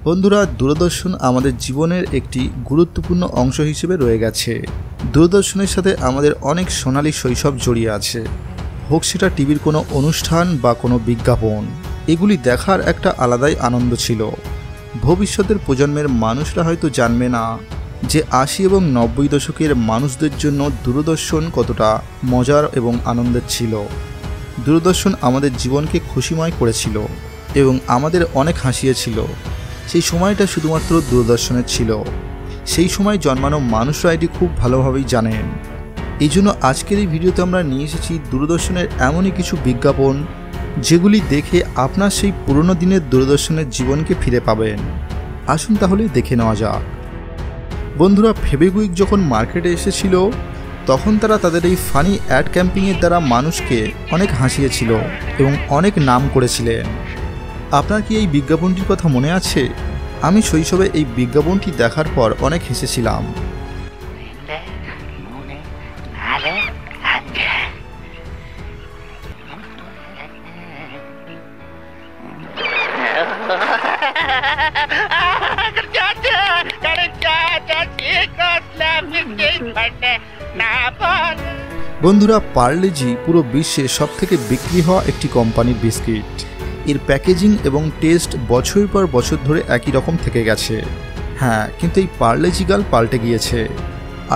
বন্ধুরা, দূরদর্শন আমাদের জীবনের একটি গুরুত্বপূর্ণ অংশ হিসেবে রয়ে গেছে। দূরদর্শনের সাথে আমাদের অনেক সোনালী শৈশব জড়িয়ে আছে, হোক সেটা টিভির কোনো অনুষ্ঠান বা কোনো বিজ্ঞাপন। এগুলি দেখার একটা আলাদাই আনন্দ ছিল। ভবিষ্যতের প্রজন্মের মানুষরা হয়তো জানবে না যে ৮০ এবং ৯০ দশকের মানুষদের জন্য দূরদর্শন কতটা মজার এবং আনন্দের ছিল। দূরদর্শন আমাদের জীবনকে খুশিময় করেছিল এবং আমাদের অনেক হাসিয়েছিল। সেই সময়টা শুধুমাত্র দূরদর্শনের ছিল। সেই সময় জন্মানো মানুষরা এটি খুব ভালোভাবেই জানেন। এই জন্য আজকের এই ভিডিওতে আমরা নিয়ে এসেছি দূরদর্শনের এমনই কিছু বিজ্ঞাপন যেগুলি দেখে আপনার সেই পুরনো দিনের দূরদর্শনের জীবনকে ফিরে পাবেন। আসুন তাহলে দেখে নেওয়া যাক। বন্ধুরা, ফেবিকুইক যখন মার্কেটে এসেছিল তখন তারা তাদের এই ফানি অ্যাড ক্যাম্পেইনের দ্বারা মানুষকে অনেক হাসিয়েছিল এবং অনেক নাম করেছিলেন। আপনার কি এই বিজ্ঞাপনটির কথা মনে আছে? আমি শৈশবে এই বিজ্ঞাপনটি দেখার পর অনেক হেসেছিলাম। বন্ধুরা, পার্লে-জি পুরো বিশ্বে সবথেকে বিক্রি হওয়া একটি কোম্পানির বিস্কিট। এর প্যাকেজিং এবং টেস্ট বছরের পর বছর ধরে একই রকম থেকে গেছে। হ্যাঁ, কিন্তু এই পার্লে-জি গাল পাল্টে গিয়েছে।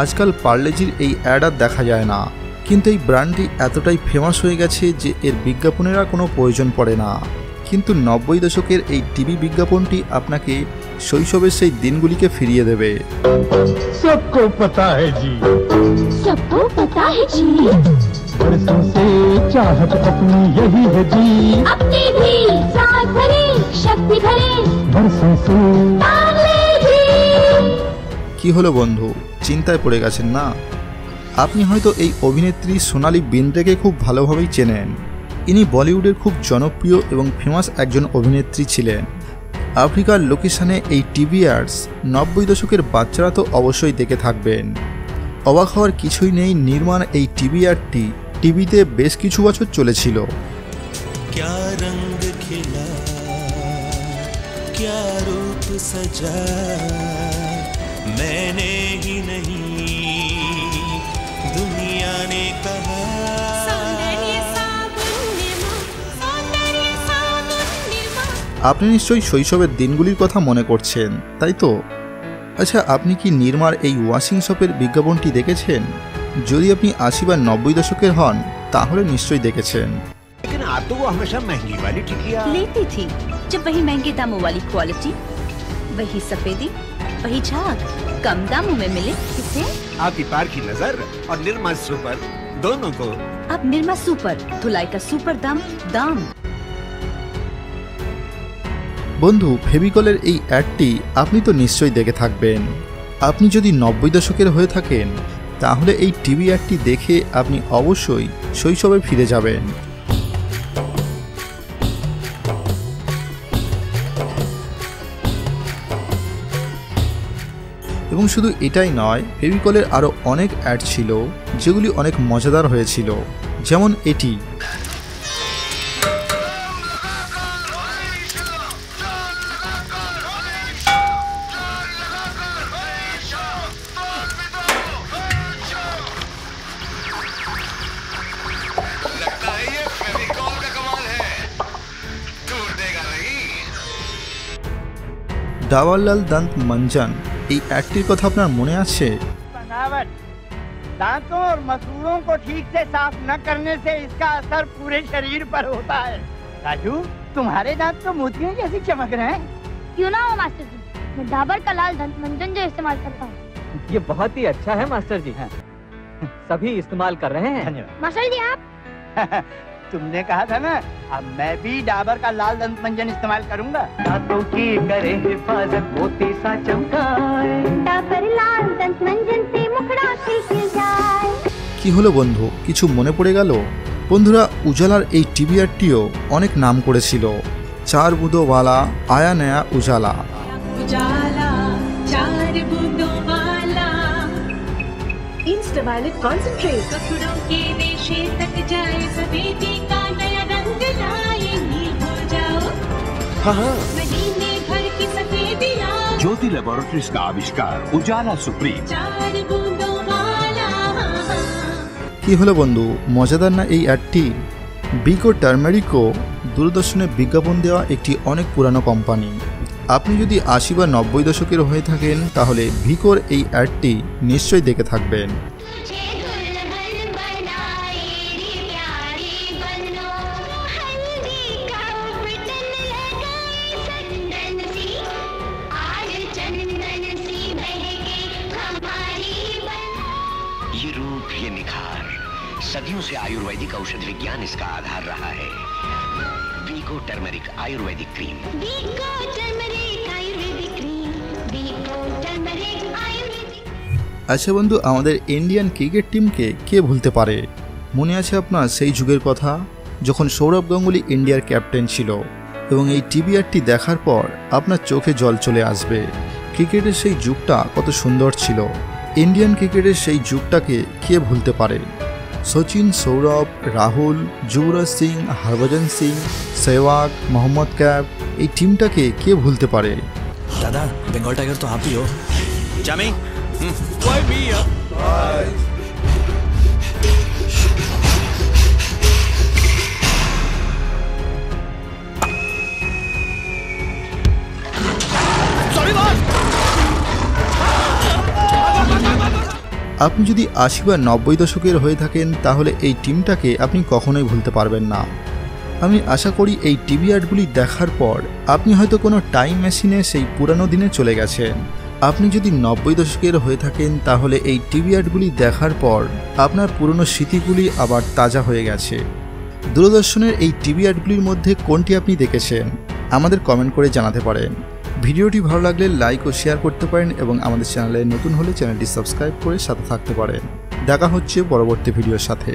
আজকাল পার্লে-জির এই অ্যাড আর দেখা যায় না, কিন্তু এই ব্র্যান্ডটি এতটাই ফেমাস হয়ে গেছে যে এর বিজ্ঞাপনের আর কোনো প্রয়োজন পড়ে না। কিন্তু ৯০ দশকের এই টিভি বিজ্ঞাপনটি আপনাকে শৈশবের সেই দিনগুলিকে ফিরিয়ে দেবে। सबको पता है जी, सबको पता है जी, बरसों से चाहत अपनी यही है जी, अपनी भी साथ भरे शक्ति भरे बरसों से। पार्ले-जी। কি হলো বন্ধু, চিন্তায় পড়ে গেছেন না? আপনি হয়তো এই অভিনেত্রী সোনালী বিন্দ্রেকে খুব ভালোভাবেই চেনেন। ইনি বলিউডের খুব জনপ্রিয় এবং ফেমাস একজন অভিনেত্রী ছিলেন। আফ্রিকার লোকেশনে এই টিভি অ্যাডস ৯০ দশকের বাচ্চারা তো অবশ্যই দেখে থাকবেন। অবাক হওয়ার কিছুই নেই, নির্মাণ এই টিভি অ্যাডটি টিভিতে বেশ কিছু বছর চলেছিল। क्या रंग खिला, क्या रूप सजा, मैंने ही नहीं दुनिया ने कहा। আপনি নিশ্চয়ই শৈশবের দিনগুলির কথা মনে করছেন, তাই তো? আচ্ছা, আপনি কি নির্মার এই ওয়াশিং শপের বিজ্ঞাপনটি দেখেছেন? যদি আপনি ৮০ বা ৯০ দশকের হন তাহলে নিশ্চয়ই দেখেছেন। लेकिन आप तो वो हमेशा महंगी वाली टिकिया लेती थी। जब वही महंगे दामों वाली क्वालिटी, वही सफेदी, वही झाग कम दामों में मिले किसे? आपकी पार की नजर और निर्मा सुपर दोनों को। अब निर्मा सुपर, धुलाई का सुपर दाम दाम। বন্ধু, ফেভিকলের এই অ্যাডটি আপনি তো নিশ্চয়ই দেখে থাকবেন। আপনি যদি ৯০ দশকের হয়ে থাকেন তাহলে এই টিভি অ্যাডটি দেখে আপনি অবশ্যই শৈশবে ফিরে যাবেন। এবং শুধু এটাই নয়, ফেভিকলের আরও অনেক অ্যাড ছিল যেগুলি অনেক মজাদার হয়েছিল, যেমন এটি। ডাবরলাল দাঁত মঞ্জন, এই অ্যাডটির কথা আপনার মনে আছে? बनावट दांतों और मसूड़ों को ठीक से साफ न करने से इसका असर पूरे शरीर पर होता है। राजू, तुम्हारे दांत तो मोतियों जैसे चमक रहे हैं। क्यों ना हो मास्टर जी, मैं डाबर का लाल दंत मंजन जो इस्तेमाल करता हूँ। ये बहुत ही अच्छा है मास्टर जी। सभी इस्तेमाल कर रहे हैं। धन्यवाद। मास्टर जी आप तुमने कहा था ना, अब मैं भी डाबर का लाल दंत मंजन इस्तेमाल करूंगा। दांतों की करे हिफाजत मोती सा चमकाए, डाबर लाल दंत मंजन से मुखड़ा खिल जाए। কি হলো বন্ধু, কিছু মনে পড়ে গেল? বন্ধুরা, উজালার এই টিভি অ্যাডটিও অনেক নাম করেছিল। চার বুদোওয়ালা আয়া নয়া উজালা। उजाला चार बूंदों वाला, इंस्टावायलेट कॉन्सेंट्रेट, कपड़ों के रेशे तक जाए, सफेदी का नया रंग लाए, नील हो जाओ। हाँ हाँ, महीने भर की सफेद ज्योति लैबोरेटरीज का आविष्कार उजाला सुप्रीम। 4 बूंदों वाला কি হলো বন্ধু, মজাদার না এই অ্যাডটি? বিকো টার্মারিকো দূরদর্শনে বিজ্ঞাপন দেওয়া একটি অনেক পুরানো কোম্পানি। আপনি যদি 80 বা 90 দশকের হয়ে থাকেন তাহলে ভিকোর এই অ্যাডটি নিশ্চয়ই দেখে থাকবেন। ये रूप, ये निखार, सदियों से आयुर्वेदिक औषध विज्ञान इसका आधार रहा है। वीको टर्मरिक आयुर्वेदिक क्रीम। वीको टर्मरिक आयुर्वेदिक क्रीम, वीको टर्मरिक आयुर्वेदिक। আচ্ছা বন্ধু, আমাদের ইন্ডিয়ান ক্রিকেট টিমকে কে ভুলতে পারে? মনে আছে আপনার সেই যুগের কথা যখন সৌরভ গাঙ্গুলি ইন্ডিয়ার ক্যাপ্টেন ছিল? এবং এই টিভিআরটি দেখার পর আপনার চোখে জল চলে আসবে। ক্রিকেটের সেই যুগটা কত সুন্দর ছিল। ইন্ডিয়ান ক্রিকেটের সেই যুগটাকে কে ভুলতে পারে? সচিন, সৌরভ, রাহুল, যুবরাজ সিং, হরভজন সিং, সেহওয়াগ, মোহাম্মদ ক্যাব, এই টিমটাকে কে ভুলতে পারে? दादा बंगाल टाइगर तो आप ही हो। जामी আপনি যদি 80 বা 90 দশকের হয়ে থাকেন তাহলে এই টিমটাকে আপনি কখনোই ভুলতে পারবেন না। আমি আশা করি এই টিভি অ্যাডগুলি দেখার পর আপনি হয়তো কোনো টাইম মেশিনে সেই পুরানো দিনে চলে গেছেন। আপনি যদি 90 দশকের হয়ে থাকেন তাহলে এই টিভি অ্যাডগুলি দেখার পর আপনার পুরনো স্মৃতিগুলি আবার তাজা হয়ে গেছে। দূরদর্শনের এই টিভি অ্যাডগুলির মধ্যে কোনটি আপনি দেখেছেন আমাদের কমেন্ট করে জানাতে পারেন। ভিডিওটি ভালো লাগলে লাইক ও শেয়ার করতে পারেন এবং আমাদের চ্যানেলে নতুন হলে চ্যানেলটি সাবস্ক্রাইব করে সাথে থাকতে পারেন। দেখা হচ্ছে পরবর্তী ভিডিওর সাথে।